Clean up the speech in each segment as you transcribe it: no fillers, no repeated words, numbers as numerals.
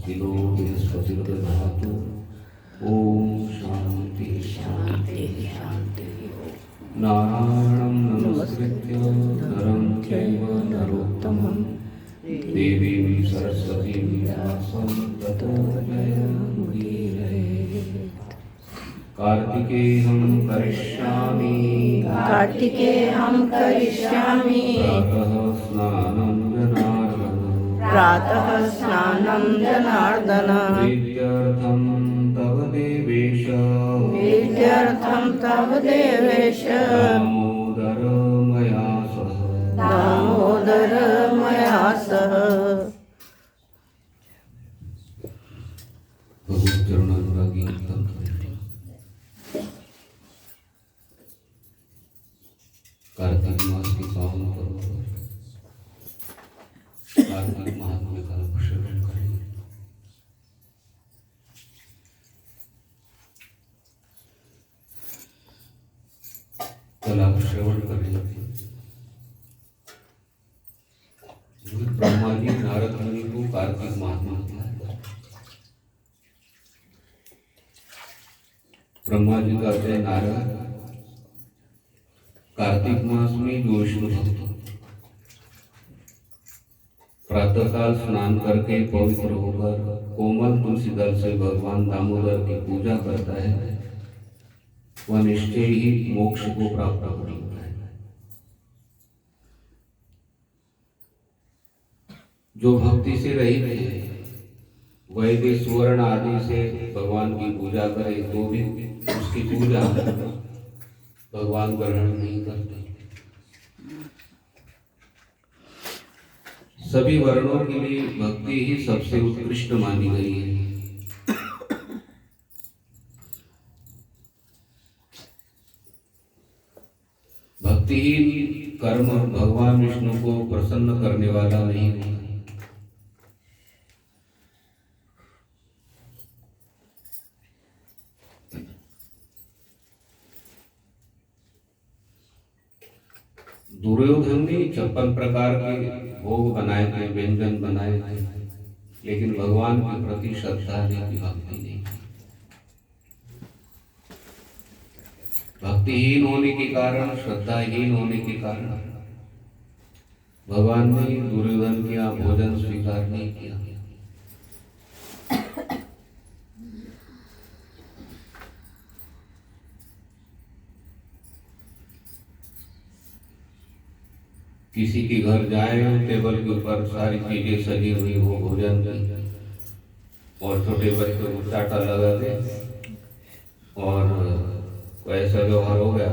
दिनो बृहस्पतिर्दधातु। ओम शांति शांति शांति। नारायणं नमस्कृत्य नरं चैव नरोत्तमं देवीं सरस्वतीं व्यासं ततो जयमुदीरये। कार्तिकेयं करिष्यामि प्रातः स्नानं जनार्दन प्रीत्यर्थं तव देवेश दामोदर मया सह। भगवत चरणानुरागी कार्तिक मास की पावन पर्व कार्तिक महात्म्य का श्रवण करेंगे। कल आप श्रवण करेंगे ब्रह्मा जी नारद मुनि को कार्तिक महात्मा दिया। ब्रह्मा जी का जय नारद कार्तिक मास में जो विष्णु भक्त प्रातःकाल स्नान करके पवित्र होकर कोमल तुलसी दल से भगवान दामोदर की पूजा करता है वह निश्चय ही मोक्ष को प्राप्त होता है। जो भक्ति से रहित है वैदिक सुवर्ण आदि से भगवान की पूजा करे तो भी उसकी पूजा भगवान ग्रहण नहीं करते। सभी वर्णों के लिए भक्ति ही सबसे उत्कृष्ट मानी गई है। भक्तिहीन कर्म भगवान विष्णु को प्रसन्न करने वाला नहीं होता। दुर्योधन ने 56 प्रकार के भोग बनाए थे, व्यंजन बनाए थे, लेकिन भगवान के प्रति श्रद्धा नहीं थी, भक्ति नहीं। भक्तिहीन होने के कारण, श्रद्धाहीन होने के कारण भगवान ने दुर्योधन किया भोजन स्वीकार नहीं किया। किसी के घर जाए टेबल के ऊपर सारी चीजें सजी हुई हो भोजन की और छोटे बच्चे को चाटा लगा दे और ऐसा व्यवहार हो गया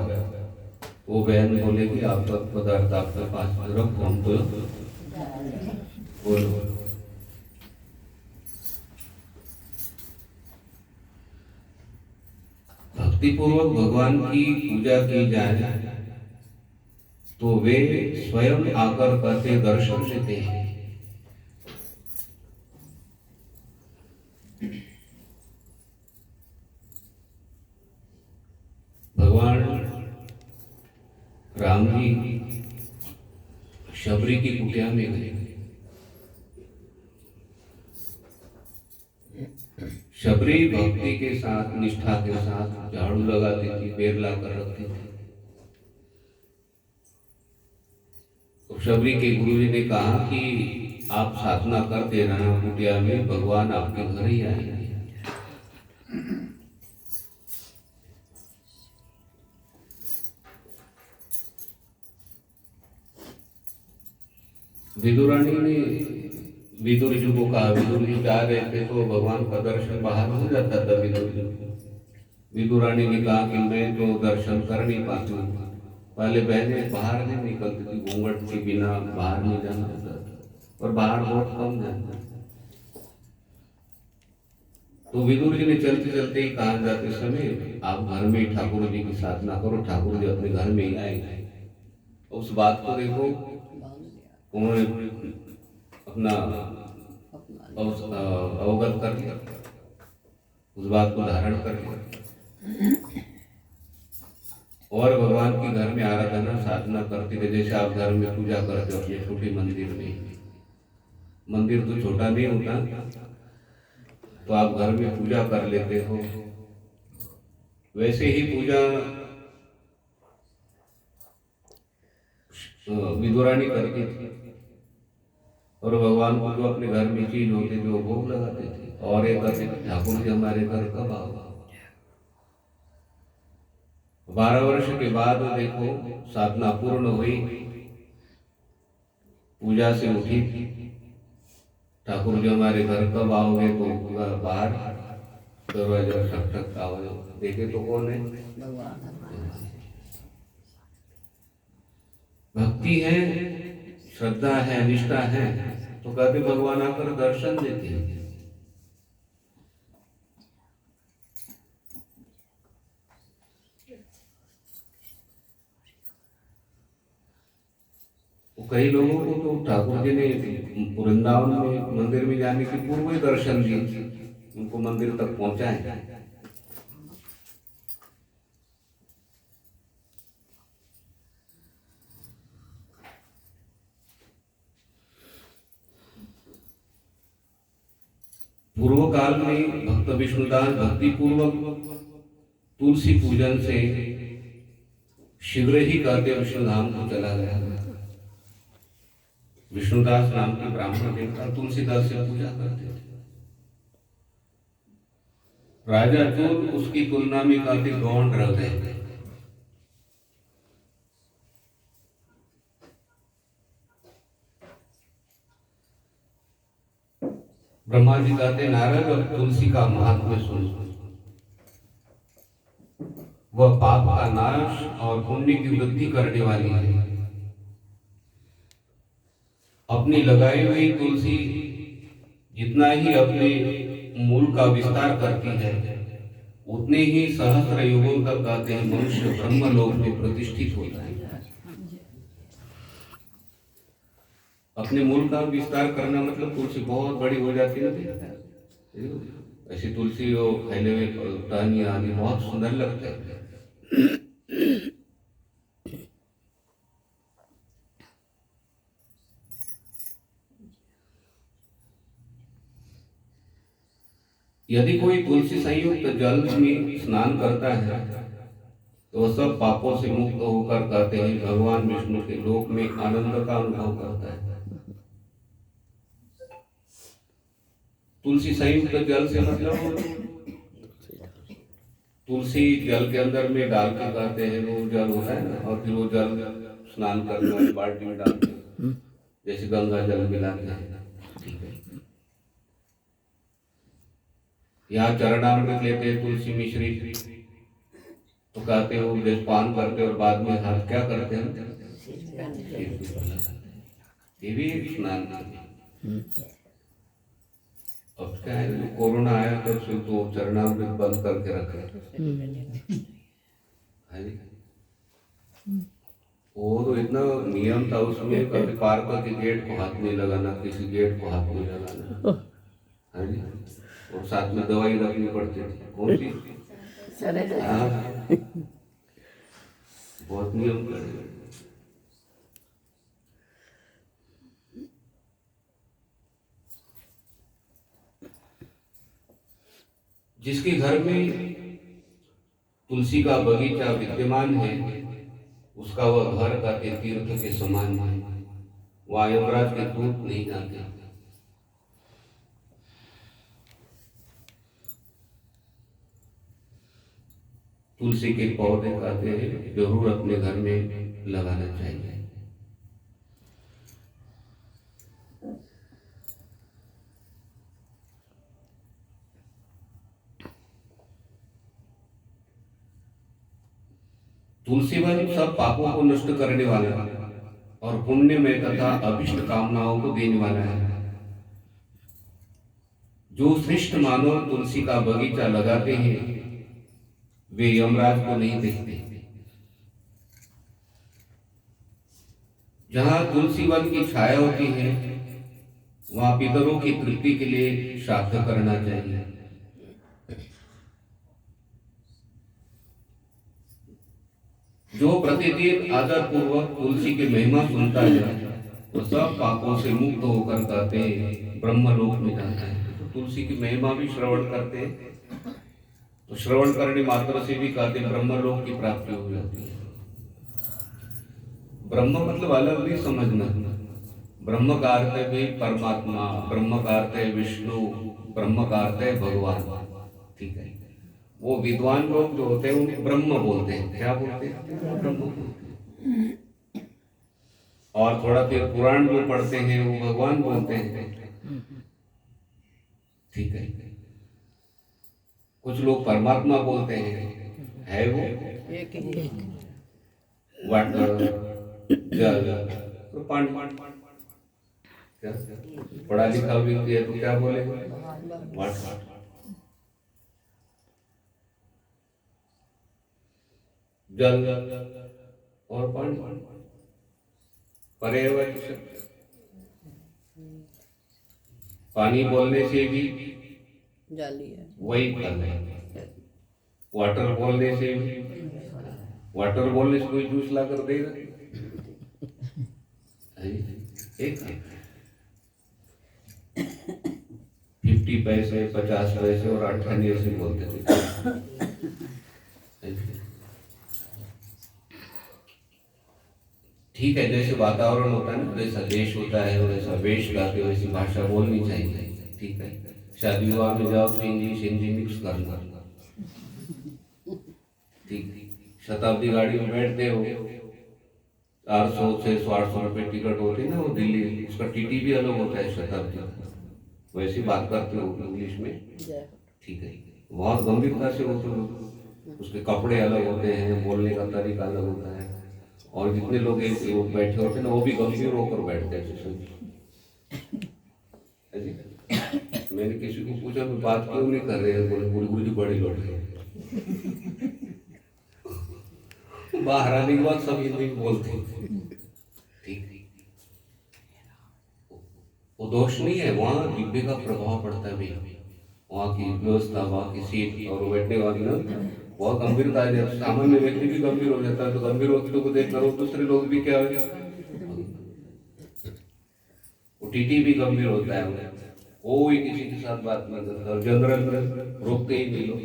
वो बहन बोलेगी आप सब पदार्थ आपके पास रखो हम तो बोलो। भक्तिपूर्वक भगवान की पूजा की जाए तो वे स्वयं आकर करके दर्शन देते हैं। भगवान राम जी शबरी की कुटिया में गए। शबरी भक्ति के साथ निष्ठा के साथ झाड़ू लगाती थी, पैर लाकर रखती थी। तो शबरी के गुरुजी ने कहा कि आप साधना करते रहना कुटिया में, भगवान आपके घर ही आएंगे। विदुरानी ने विदुर जी को कहा, विदुर जी जा रहे थे तो भगवान का दर्शन बाहर हो जाता था। विदुरानी ने कहा कि मैं तो दर्शन कर नहीं पाती हूँ। पहले बहनें बाहर नहीं निकलती थी, घूंघट के बिना बाहर नहीं जाना होता था और बाहर बहुत कम जाना। तो विदुर जी ने चलते चलते ही कहा जाते समय आप घर में ही ठाकुर जी की साधना करो, ठाकुर जी अपने घर में ही आएंगे। उस बात को देखो उन्होंने अपना अवगत कर लिया, उस बात को धारण कर लिया और भगवान के घर में आराधना साधना करते थे। जैसे आप घर में पूजा करते हो अपने छोटे मंदिर में, मंदिर तो छोटा नहीं होता तो आप घर में पूजा कर लेते हो। वैसे ही पूजा विदुरानी करती थी, और भगवान को जो अपने घर में चीज होती थी वो भोग लगाते थे, और एक कहते थे ठाकुर जी हमारे घर कब आओ। 12 वर्ष के बाद देखो साधना पूर्ण हुई, पूजा से उठी, ठाकुर जी हमारे घर कब आओगे, तो बाहर दरवाजा ठक ठक आवाज, देखे तो कौन है, भक्ति है, श्रद्धा है, निष्ठा है, तो कहते भगवान आकर दर्शन देते हैं। कई लोगों को तो ठाकुर जी ने वृंदावन में मंदिर में जाने के पूर्व ही दर्शन दिए, उनको मंदिर तक पहुंचाए। पूर्व काल में भक्त विष्णुदास भक्ति पूर्वक तुलसी पूजन से शीघ्र ही कहते विष्णुधाम को चला गया। विष्णुदास नाम के ब्राह्मण देवता तुलसीदास से पूजा करते थे। राजा चोर उसकी तुलना में काफी गौण रह गए। ब्रह्मा जी कहते नारद और तुलसी का महात्म्य सुनो, वह पाप का नाश और पुण्य की वृद्धि करने वाली है। अपनी लगाई हुई तुलसी जितना ही अपने मूल का विस्तार करती है, उतने ही सहस्त्र युगों तक कहते हैं मनुष्य ब्रह्मलोक में प्रतिष्ठित होता है। अपने मूल का विस्तार करना मतलब तुलसी बहुत बड़ी हो जाती है। ऐसी तुलसी हो फैले हुए टहनी आदि बहुत सुंदर लगता है। यदि कोई तुलसी संयुक्त जल में स्नान करता है तो वह सब पापों से मुक्त होकर कहते हैं भगवान विष्णु के लोक में आनंद का अनुभव करता है। तुलसी संयुक्त जल से मतलब तुलसी जल के अंदर में डाल के कहते हैं वो जल होता है ना, और फिर वो जल स्नान करने वाली बाल्टी में डालते हैं, जैसे गंगा जल मिलाते हैं। यहाँ चरणामृत लेते हैं तुलसी मिश्री, तो कहते हो जैसे पान करते और बाद में हाथ क्या करते हैं, ये भी एक स्नान है। अब क्या है, कोरोना आया तब से तो चरणामृत बंद करके रखे। वो तो इतना नियम था उसमें, कभी पार्क के गेट को हाथ नहीं लगाना, किसी गेट को हाथ नहीं लगाना, है जी। और साथ में दवाई रखनी पड़ती थी, कौन सी, बहुत नियम कर। जिसके घर में तुलसी का बगीचा विद्यमान है, उसका वह घर का तीर्थ के समान है। वहाँ यमराज के दूत नहीं जाते। तुलसी के पौधे कहते हैं जरूर अपने घर में लगाना चाहिए। तुलसी वन सब पापों को नष्ट करने वाला और पुण्य में तथा अभिष्ट कामनाओं को देने वाला है। जो श्रेष्ठ मानव तुलसी का बगीचा लगाते हैं वे यमराज को नहीं देखते। जहां तुलसी वन की छाया होती है वहां पितरों की तृप्ति के लिए श्राद्ध करना चाहिए। जो प्रतिदिन आदर पूर्वक तुलसी की महिमा सुनता है वो सब पापों से मुक्त होकर कहते ब्रह्मलोक में जाता है। तुलसी की महिमा भी श्रवण करते हैं, तो श्रवण करने मात्र से भी कहते हैं ब्रह्मलोक की प्राप्ति हो जाती है। ब्रह्म मतलब अलग नहीं समझना, ब्रह्म का अर्थ है भी परमात्मा, ब्रह्म का अर्थ है विष्णु, ब्रह्म का अर्थ है भगवान, ठीक है। वो विद्वान लोग जो होते हैं उन्हें ब्रह्म बोलते हैं। क्या बोलते हैं? ब्रह्म बोलते हैं। और थोड़ा फिर पुराण जो पढ़ते हैं वो भगवान बोलते हैं, ठीक है। कुछ लोग परमात्मा बोलते हैं, है वो एक ही वाटर जल तो पानी। क्या पढ़ा लिखा व्यक्ति है तो क्या बोलेगा? वाटर। जल और पानी, पर्यावरण शब्द। पानी बोलने से भी जाली है, वही फल है। वाटर बोलने से भी, वाटर बोलने से कोई जूस ला कर देगा? एक 50 पैसे 50 पैसे और 98 से बोलते थे। ठीक है, जैसे वातावरण होता है ना, वैसा देश होता है, वैसा वेश गाते वैसी भाषा बोलनी चाहिए, ठीक है। शादी विवाह में जाओ तो इंग्लिश हिंदी मिक्स करना, ठीक। शताब्दी गाड़ी में बैठते हो, 400 600 800 रुपये टिकट होती है ना, वो दिल्ली, उसका टीटी भी अलग होता है शताब्दी, वैसी बात करते हो इंग्लिश में, ठीक है। बहुत गंभीरता से होते हो, उसके कपड़े अलग होते हैं, बोलने का तरीका अलग होता है, और जितने लोग बैठे होते हैं ना वो भी गंभीर होकर बैठते हैं। मैंने किसी को पूछा मैं बात क्यों नहीं कर रहे हैं, बोले गुरु जी बड़े लौट गए। बाहर आने के बाद सब हिंदी में बोलते हैं, ठीक। वो दोष नहीं है, वहाँ दिव्य का प्रभाव पड़ता है भैया, वहाँ की व्यवस्था, वहाँ की सीट और बैठने वाली ना बहुत गंभीरता है। सामान्य व्यक्ति भी गंभीर हो जाता है, तो गंभीर व्यक्तियों को देख कर दूसरे लोग भी क्या है, वो टीटी भी गंभीर होता है, कोई किसी के साथ बात नहीं करता, जनरल रोकते ही नहीं लोग।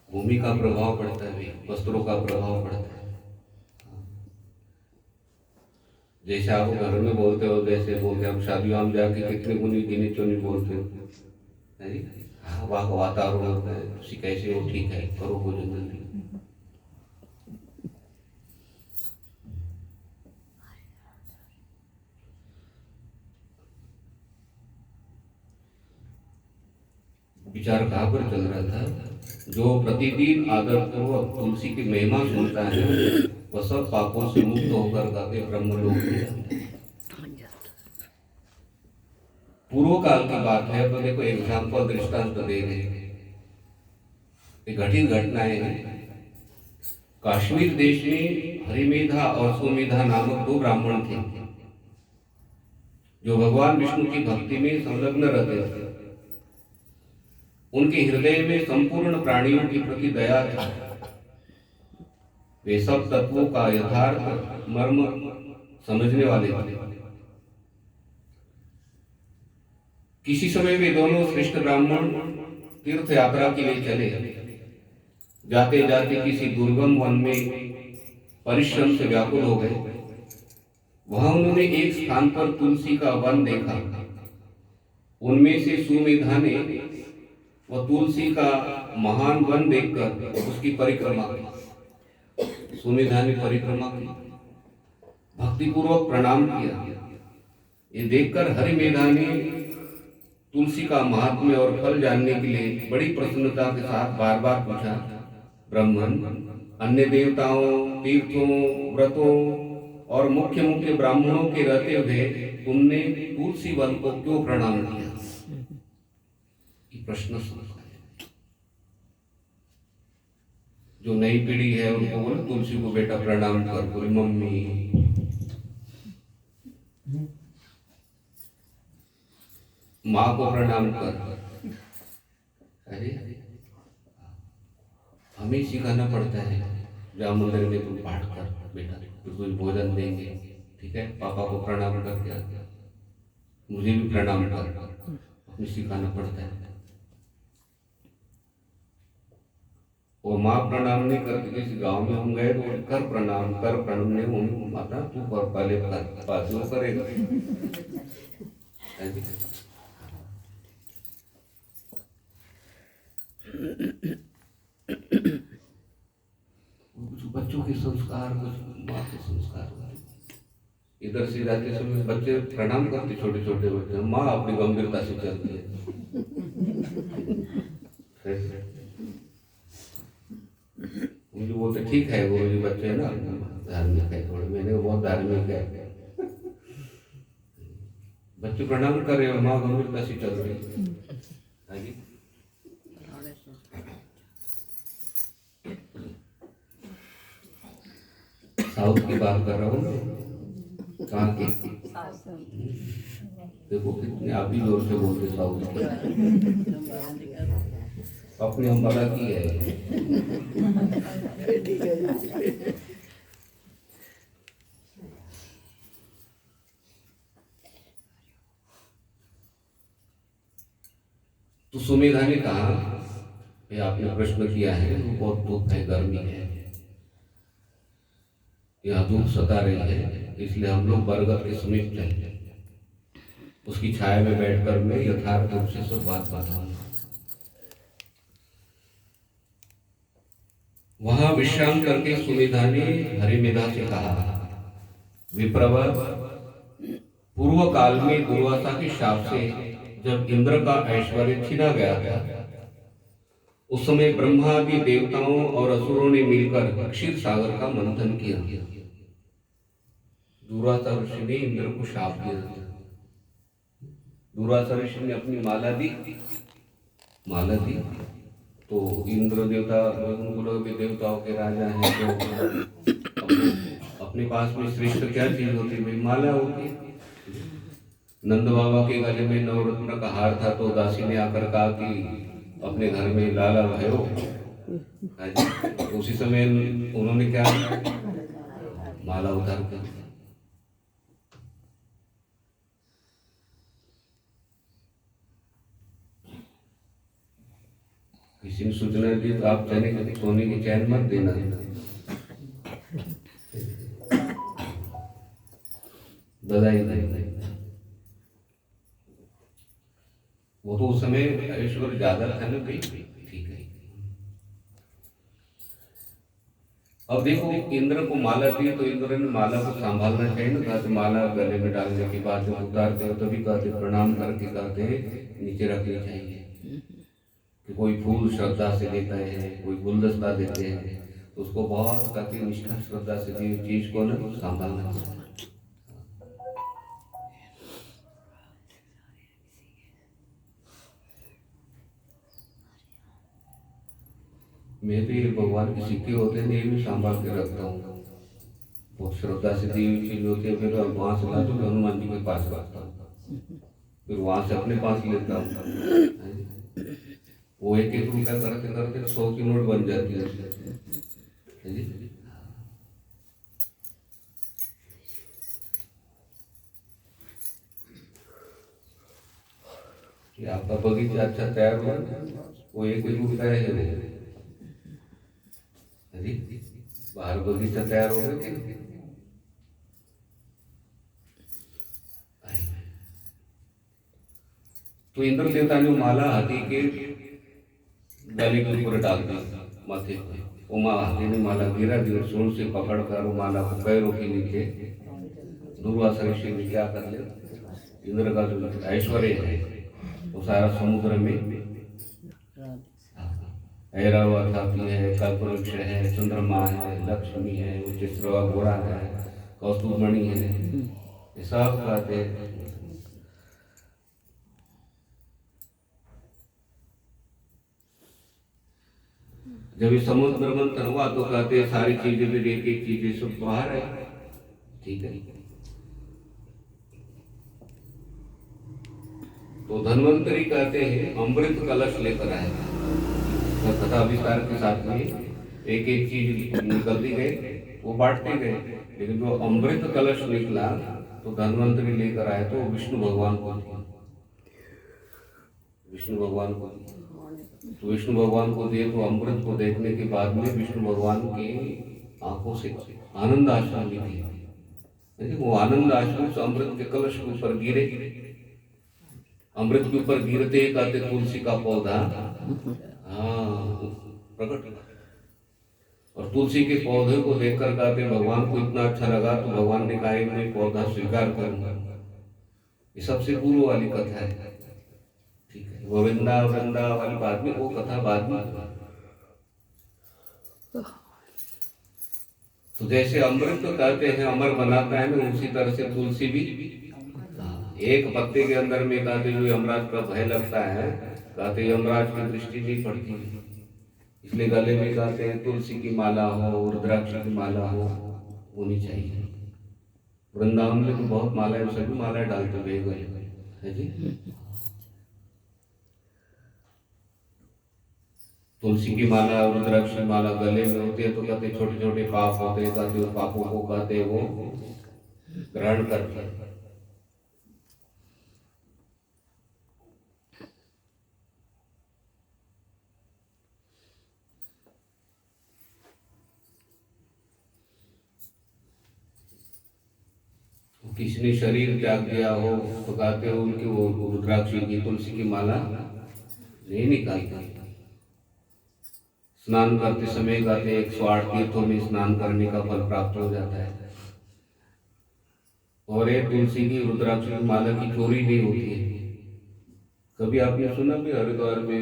भूमि का प्रभाव पड़ता है, वस्त्रों का प्रभाव पड़ता है। जैसे आप घर में बोलते हो वैसे बोलते हैं, हम शादियों में जाके कितने गुनी गिने चुनी बोलते हो, वहाँ का वातावरण होता है, कैसे हो, ठीक है, करो भोजन जल्दी। विचार कहाँ पर चल रहा था? जो प्रतिदिन आदर पूर्वक तुलसी की महिमा सुनता है वह सब पापों से मुक्त होकर गाते ब्रह्मलोक में जाता है। पूर्व काल की बात है, तो देखो एग्जाम्पल दृष्टांत दे रहे हैं, घटित घटनाएं हैं। काश्मीर देश में हरिमेधा और सुमेधा नामक 2 ब्राह्मण थे जो भगवान विष्णु की भक्ति में संलग्न रहते थे। उनके हृदय में संपूर्ण प्राणियों के प्रति दया थी। वे सब तत्वों का यथार्थ मर्म समझने वाले थे। किसी समय वे दोनों श्रेष्ठ ब्राह्मण तीर्थ यात्रा के लिए चले। जाते जाते किसी दुर्गम वन में परिश्रम से व्याकुल हो गए। वहां उन्होंने एक स्थान पर तुलसी का वन देखा। उनमें से सुमेधा ने वह तुलसी का महान वन देखकर उसकी परिक्रमा की। सुमेधा ने परिक्रमा की, भक्तिपूर्वक प्रणाम किया। ये देखकर हरिमेधा ने तुलसी का महात्म्य और फल जानने के लिए बड़ी प्रसन्नता के साथ बार बार पूछा, ब्राह्मण, अन्य देवताओं, तीर्थों, व्रतों और मुख्य मुख्य ब्राह्मणों के रहते हुए तुमने तुलसी वन को क्यों प्रणाम किया? प्रश्न सुनता है। जो नई पीढ़ी है उनको बोले तुलसी को बेटा प्रणाम कर, बोले मम्मी। माँ को प्रणाम कर। अरे हमें सिखाना पड़ता है, जाओ मंदिर में तुम पाठ कर बेटा, तो कुछ भोजन देंगे, ठीक है, पापा को प्रणाम कर दिया। मुझे भी प्रणाम कर, अपने सिखाना पड़ता है। वो माँ प्रणाम नहीं करती, किसी गांव में हम गए तो कर प्रणाम नहीं, मम्मी माता तू कर, पहले कर, बाद में करेगा। कुछ बच्चों के संस्कार, कुछ माँ के संस्कार। इधर से जाते समय बच्चे प्रणाम करते, छोटे छोटे बच्चे, माँ अपनी गंभीरता से चलती है। मुझे बोलते ठीक है वो जी, बच्चे ना धार्मिक है थोड़े, मैंने बहुत धार्मिक है। बच्चे प्रणाम कर रहे हो, माँ गंभीरता से चल रही है। साउथ की बात कर रहा हूँ, कहाँ की? देखो कितने आप ही जोर से बोलते साउथ के, अपनी अम्बाला की है। तो सुमेधा ने कहा, ये आपने प्रश्न किया है, बहुत धूप है, गर्मी है, यहाँ धूप सता रही है, इसलिए हम लोग बरगद के समीप चले, उसकी छाया में बैठकर मैं यथार्थ रूप से सब बात बताऊंगा। वहां विश्राम करके सुमेधा ने हरिमेधा से कहा, विप्रवर, पूर्व काल में दुर्वासा के शाप से जब इंद्र का ऐश्वर्य छीना गया था, उस समय ब्रह्मा आदि देवताओं और असुरों ने मिलकर क्षीर सागर का मंथन किया। दुर्वासा ऋषि ने इंद्र को शाप दिया था। दुर्वासा ऋषि ने अपनी माला दी, तो इंद्र देवता लोग भी देवताओं के राजा हैं, तो अपने पास में श्रेष्ठ क्या चीज होती है? माला होती। नंद बाबा के गले में नवरत्न का हार था, तो दासी ने आकर कहा कि अपने घर में लाला भयो। उसी समय उन्होंने क्या, माला उतार कर किसी ने सूचना दी, तो आप सोने की चैन मत देना, बधाई नहीं। वो तो उस समय ऐश्वर्य ज्यादा था ना, ठीक है। अब देखो इंद्र को माला दी, तो इंद्र ने माला को संभालना चाहिए ना, कहते माला गले में डालने के बाद जब उतारते हो तभी कहते प्रणाम करके कहते नीचे रखनी चाहिए। कि कोई फूल श्रद्धा से देता है, कोई गुलदस्ता देते हैं, तो उसको बहुत कहते निष्ठा श्रद्धा से दी चीज को ना संभालना चाहिए। मैं भी भगवान के सिक्के होते हैं, ये भी संभाल के रखता हूँ। वो श्रद्धा से दी हुई चीज होती है, फिर वहां से लाता हूँ, हनुमान जी के पास रखता हूँ, फिर वहां से अपने पास लेता हूँ। वो एक एक रुपया करते करते 100 की नोट बन जाती है। कि आपका बगीचा अच्छा तैयार हुआ, वो एक रुपया है, बाहर बगीचा तैयार हो गया। तो इंद्र देवता ने माला हाथी के गले के ऊपर डाल दी, माथे पे। वो हाथी ने माला गिरा दी, सूंड से पकड़ कर वो माला को पैरों के नीचे दुर्वासा ऋषि ने क्या कर लिया, इंद्र का जो ऐश्वर्य है वो सारा समुद्र में ऐरावत हाथी है, कल्पवृक्ष है, चंद्रमा है, लक्ष्मी है, उच्चश्रवा घोड़ा है, कौस्तुभमणि है, ये सब कहते हैं। जब ये समुद्र मंथन हुआ तो कहते हैं सारी चीजें भी एक एक चीजें सब बाहर है, ठीक है। तो धन्वंतरी कहते हैं अमृत कलश लेकर आए, कथा विस्तार के साथ में एक चीज निकलती गई, वो बांटते गए, लेकिन जो अमृत कलश निकला तो धन्वंतरी लेकर आए तो विष्णु भगवान को दिए, विष्णु भगवान को दिए। तो विष्णु भगवान को दिए तो अमृत को देखने के बाद में विष्णु भगवान की आंखों से आनंद आश्रम निकली। वो आनंद आश्रम से अमृत के कलश के ऊपर गिरे, अमृत के ऊपर गिरते ही कहते तुलसी का पौधा प्रकट हुआ। और तुलसी के पौधे को देखकर कहते भगवान को इतना अच्छा लगा तो भगवान ने कहा मैं पौधा स्वीकार करूंगा। ये सबसे पूर्व वाली कथा है, ठीक है। वो वृंदा वाली बाद में, वो कथा बाद में। तो जैसे अमृत तो कहते हैं अमर बनाता है ना, उसी तरह से तुलसी भी एक पत्ते के अंदर में कहते जो यमराज का भय लगता है, कहते यमराज की दृष्टि नहीं पड़ती, इसलिए गले में कहते हैं तुलसी की माला हो, रुद्राक्ष की माला हो होनी चाहिए। वृंदावन में तो बहुत माला है, सभी माला डालते हुए गले है जी। तुलसी की माला, रुद्राक्ष की माला गले में होती है तो कहते छोटे छोटे पाप होते हैं, कहते वो पापों को कहते वो ग्रहण करते हैं। किसी ने शरीर त्याग दिया हो तो कहते हो उनकी वो रुद्राक्ष की तुलसी की माला नहीं निकालते। स्नान करते समय कहते 108 तीर्थों में स्नान करने का फल प्राप्त हो जाता है। और एक तुलसी की रुद्राक्ष की माला की चोरी नहीं होती है। कभी आपने सुना भी हरिद्वार में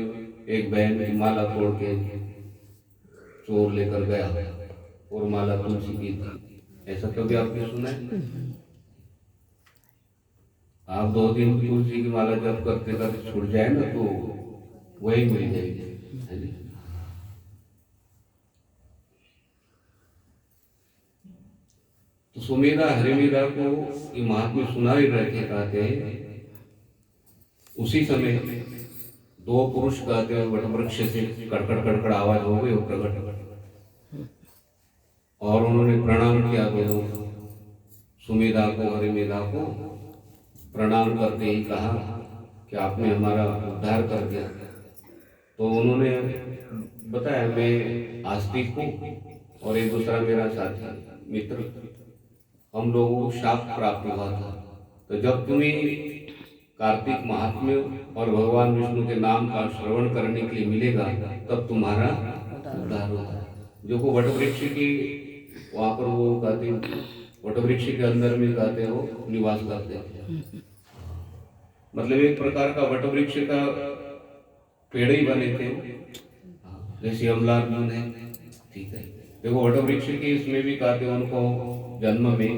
एक बहन की माला तोड़ के चोर लेकर गया और माला तुलसी की थी, ऐसा कभी आपने सुना है? आप 2 दिन तुलसी की माला जब करते करते छूट जाए ना तो वही मिल जाएगी। तो सुमेधा हरिमीरा को ये महात्मा सुना ही रहे थे, कहते हैं उसी समय 2 पुरुष कहते हैं वटवृक्ष से कड़कड़ कड़कड़ आवाज हो गई प्रकट, और उन्होंने प्रणाम किया दोनों सुमेधा को, हरिमेधा को प्रणाम करते ही कहा कि आपने हमारा उद्धार कर दिया। तो उन्होंने बताया मैं आस्तिक हूँ और एक दूसरा मेरा साथी मित्र, हम लोगों को शाप प्राप्त हुआ था। तो जब तुम्हें कार्तिक महात्म्य और भगवान विष्णु के नाम का श्रवण करने के लिए मिलेगा तब तुम्हारा उद्धार होगा। जो को वटवृक्ष की वहाँ पर वो कहते वटवृक्ष के अंदर में कहते हो निवास करते थे, मतलब एक प्रकार का वटवृक्ष का पेड़ ही बने थे, जैसे अमलार्जुन है, ठीक है। देखो वटवृक्ष के इसमें भी कहते उनको जन्म में,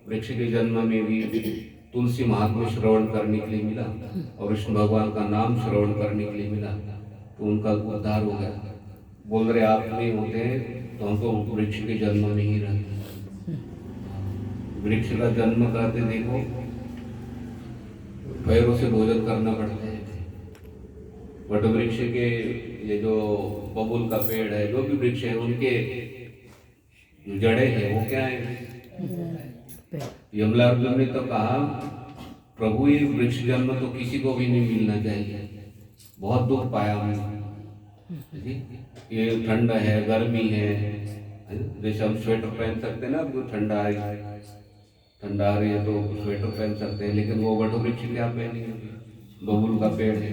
वृक्ष के जन्म में भी तुलसी महात्म्य श्रवण करने के लिए मिला और विष्णु भगवान का नाम श्रवण करने के लिए मिला, तो उनका उद्धार हो गया। बोल रहे आप नहीं होते तो हम तो वृक्ष के जन्म में ही रहते। वृक्ष का जन्म कहते देखो पैरों से भोजन करना पड़ता है। वटवृक्ष के ये जो बबूल का पेड़ है, जो भी वृक्ष है, उनके जड़े हैं वो क्या है? यमलार्जुन ने तो कहा प्रभु ये वृक्ष जन्म तो किसी को भी नहीं मिलना चाहिए, बहुत दुख पाया हमने। ये ठंड है, गर्मी है, जैसे हम स्वेटर पहन सकते हैं ना, अब ठंडा आ रही है तो स्वेटर पहन सकते हैं, लेकिन वो वटवृक्ष क्या पहनेंगे, बबूल का पेड़ है।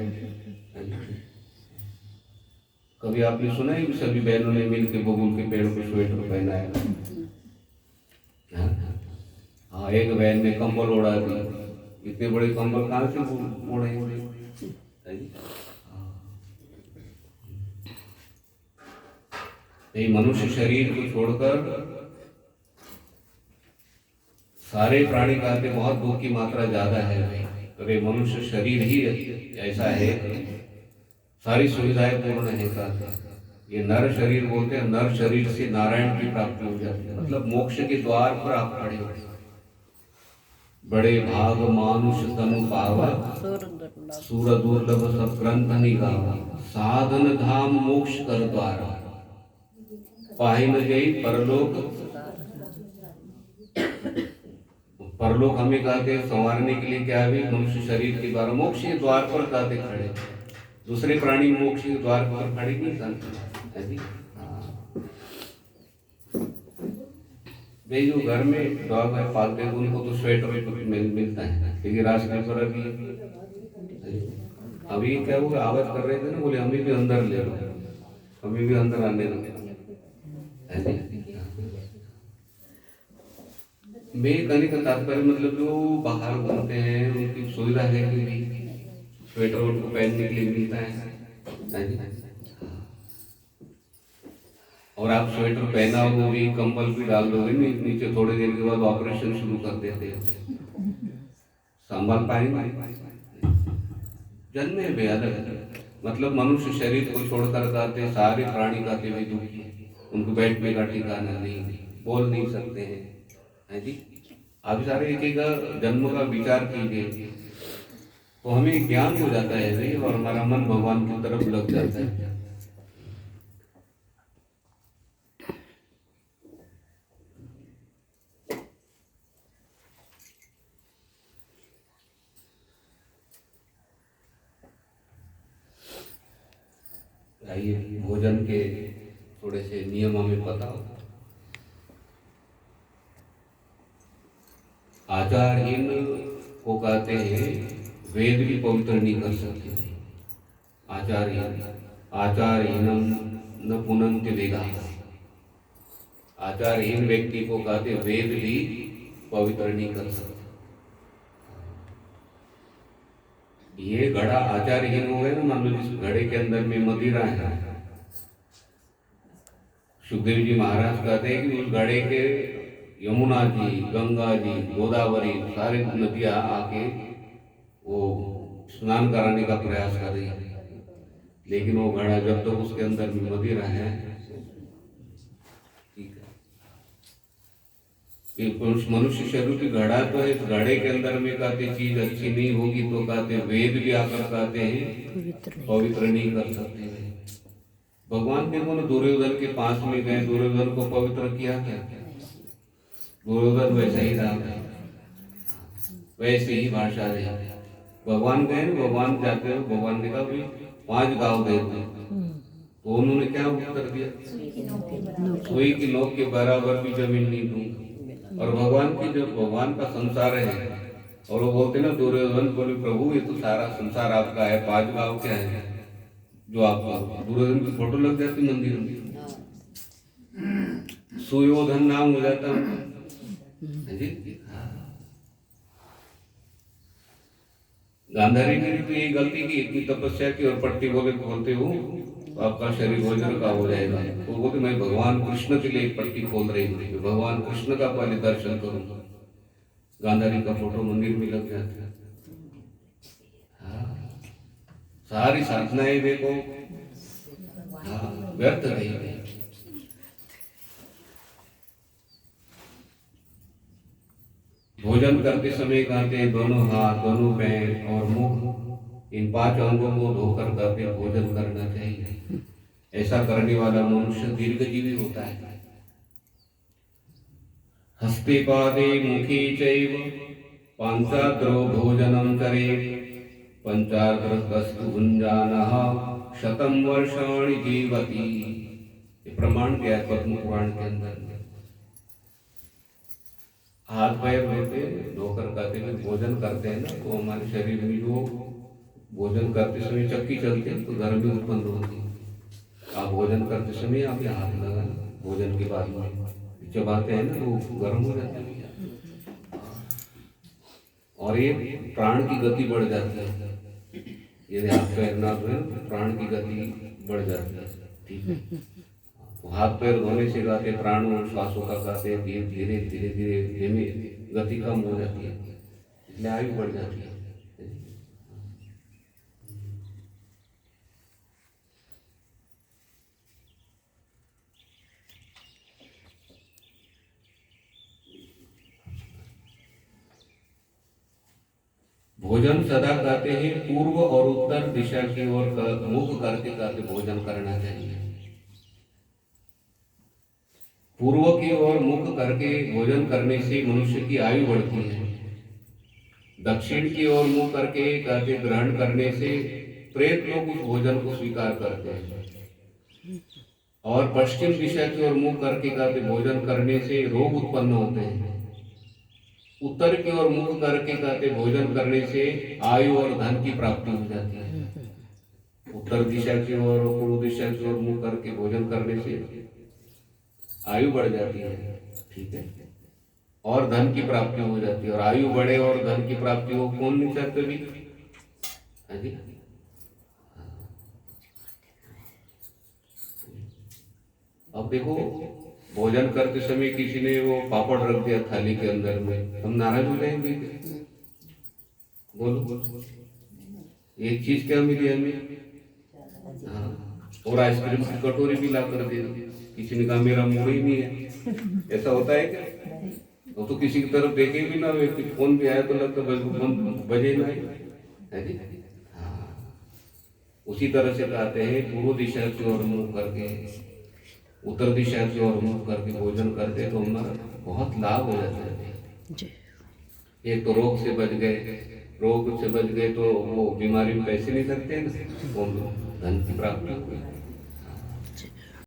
कभी आपने सुना है सभी बहनों ने मिलकर बबूल के पेड़ को स्वेटर पहना है? हाँ, एक बहन ने कंबल उड़ा दी, इतने बड़े कंबल कहाँ से उड़े? ये मनुष्य शरीर को छोड़कर सारे प्राणी कहते बहुत दुख की मात्रा ज्यादा है, तो ये मनुष्य शरीर ही ऐसा है, सारी सुविधाएं पूर्ण है कहते। ये नर शरीर बोलते हैं, नर शरीर से नारायण की प्राप्ति हो जाती है, मतलब मोक्ष के द्वार पर आप खड़े हो। बड़े भाग मानुष तनु पावा, सूर दुर्लभ सब ग्रंथ निगावा, साधन धाम मोक्ष कर द्वारा, पाहि न गई परलोक परलोक हमें कहते संवारने के लिए क्या है, मनुष्य शरीर के द्वारा मोक्ष के द्वार पर कहते खड़े, दूसरे प्राणी मोक्ष के द्वार पर खड़े नहीं करते है जी। भाई जो घर में डॉग है पालते हैं उनको तो स्वेटर मिलता है, लेकिन रास्ते पर अभी क्या हुआ, आवाज कर रहे थे ना, बोले हमें भी अंदर ले लो, हमें भी अंदर आने दो। मैं कहने का तात्पर्य मतलब जो बाहर घूमते हैं उनकी सुविधा है कि नहीं, स्वेटर उनको पहनने के लिए मिलता है। और आप स्वेटर पहना हो भी, कंबल भी डाल दोगे नीचे, थोड़ी देर के बाद ऑपरेशन शुरू कर देते हैं, संभाल पाएंगे? जन्मे भी अलग, मतलब मनुष्य शरीर को छोड़कर कहते सारे प्राणी कहते हुए दुखी, उनको बैठने का ठिकाना नहीं, बोल नहीं सकते हैं जी। आप सारे एक एक जन्म का विचार कीजिए तो हमें ज्ञान हो जाता है भाई, और हमारा मन भगवान की तरफ लग जाता है। आइए भोजन के थोड़े से नियम हमें पता हो। आचारहीन को कहते हैं वेद भी पवित्र नहीं कर सकते। आचारहीन, आचारहीनम न पुनन्ति वेदा, आचारहीन व्यक्ति को कहते वेद भी पवित्र नहीं कर सकते। ये घड़ा आचारहीन हो गया ना, मान लो जिस घड़े के अंदर में मदिरा है, सुखदेव जी महाराज कहते हैं कि उस घड़े के यमुना जी, गंगा जी, गोदावरी सारे नदियां आके वो स्नान कराने का प्रयास कर रही है, लेकिन वो घड़ा जब तक उसके अंदर में मदिरा है, ठीक है, उस मनुष्य शरीर की घड़ा तो है, इस घड़े के अंदर में कहते चीज अच्छी नहीं होगी तो कहते वेद भी आकर कहते हैं पवित्र नहीं कर सकते। भगवान देखो ना दुर्योधन के पास में गए, दुर्योधन को पवित्र किया क्या? दुर्योधन वैसा ही रहा, वैसे ही भाषा रही। भगवान गए ना, भगवान जाते हो, भगवान ने कहा 5 गांव गए थे, तो उन्होंने क्या उत्तर दिया, सुई की नोक के बराबर भी जमीन नहीं दूंगा। और भगवान की जो भगवान का संसार है, और वो बोलते ना दुर्योधन बोले प्रभु ये तो सारा संसार आपका है, 5 गांव क्या है जो आपका? दुर्योधन की फोटो लग जाती मंदिर में, सुयोधन नाम हो जाता जी। गांधारी ने भी तो यही गलती की, इतनी तपस्या की और पट्टी बोले खोलते हो तो आपका शरीर वज्र का हो जाएगा। तो बोलते मैं भगवान कृष्ण के लिए पट्टी खोल रही हूँ, भगवान कृष्ण का पहले दर्शन करूंगा। गांधारी का फोटो मंदिर में लग जाता है। सारी साधनाएं देखो व्यर्थ रही। भोजन करते समय कहते हैं दोनों हाथ, दोनों पैर और मुख, इन 5 अंगों को धोकर करके भोजन करना चाहिए। ऐसा करने वाला मनुष्य दीर्घजीवी होता है। हस्ते पादे मुखे चैव पांचाद्रो भोजनम करेत्, पंचाद्रस्तु भुञ्जानः शतं वर्षाणि जीवति। ये प्रमाण क्या है पद्म पुराण के अंदर। हाथ पैर धोकर कहते हुए भोजन करते हैं ना, तो हमारे शरीर में जो भोजन करते समय चक्की चलती है तो गर्मी उत्पन्न होती है। आप भोजन करते समय आप यहाँ हाथ लगाना, भोजन के बाद में चबाते हैं ना वो गर्म हो जाता है, और ये प्राण की गति बढ़ जाती है। यदि हाथ पैर ना धोए तो प्राण की गति बढ़ जाती है, ठीक है। तो हाथ पैर धोने से कहते प्राण और श्वासों का कहते धीरे धीरे धीरे धीरे धीमे गति कम हो जाती है, इसलिए आयु बढ़ जाती है। भोजन सदा कहते हैं पूर्व और उत्तर दिशा की ओर मुख करके कहते भोजन करना चाहिए। पूर्व की ओर मुख करके भोजन करने से मनुष्य की आयु बढ़ती है। दक्षिण की ओर मुंह करके कहते ग्रहण करने से प्रेत लोग उस भोजन को स्वीकार करते हैं, और पश्चिम दिशा की ओर मुंह करके कहते भोजन करने से रोग उत्पन्न होते हैं। उत्तर की ओर मुंह करके कहते भोजन करने से आयु और धन की प्राप्ति हो जाती है। उत्तर दिशा की ओर और पूर्व दिशा की ओर मुंह करके भोजन करने से आयु बढ़ जाती है, ठीक है, और धन की प्राप्ति हो जाती है। और आयु बढ़े और धन की प्राप्ति हो, कौन नहीं चाहते भी? हाँ जी। अब देखो, भोजन करते समय किसी ने वो पापड़ रख दिया थाली के अंदर में, हम नाराज हो जाएंगे? बोलो, एक चीज क्या मिली हमें? हाँ, और आइसक्रीम की कटोरी भी ला कर दे दी, किसी ने कहा मेरा मुंह ही नहीं है। ऐसा होता है क्या? वो तो किसी की तरफ देखे भी ना, व्यक्ति फोन भी आया तो लगता फोन बजे ना, है जी। हाँ, उसी तरह से कहते हैं पूर्व दिशा की ओर मुंह करके, उत्तर दिशा की ओर मुंह करके भोजन करते तो हमारा बहुत लाभ हो जाता है। एक तो रोग से बच गए, रोग से बच गए तो वो बीमारी में पैसे नहीं लगते ना, वो धन की प्राप्ति हो गई।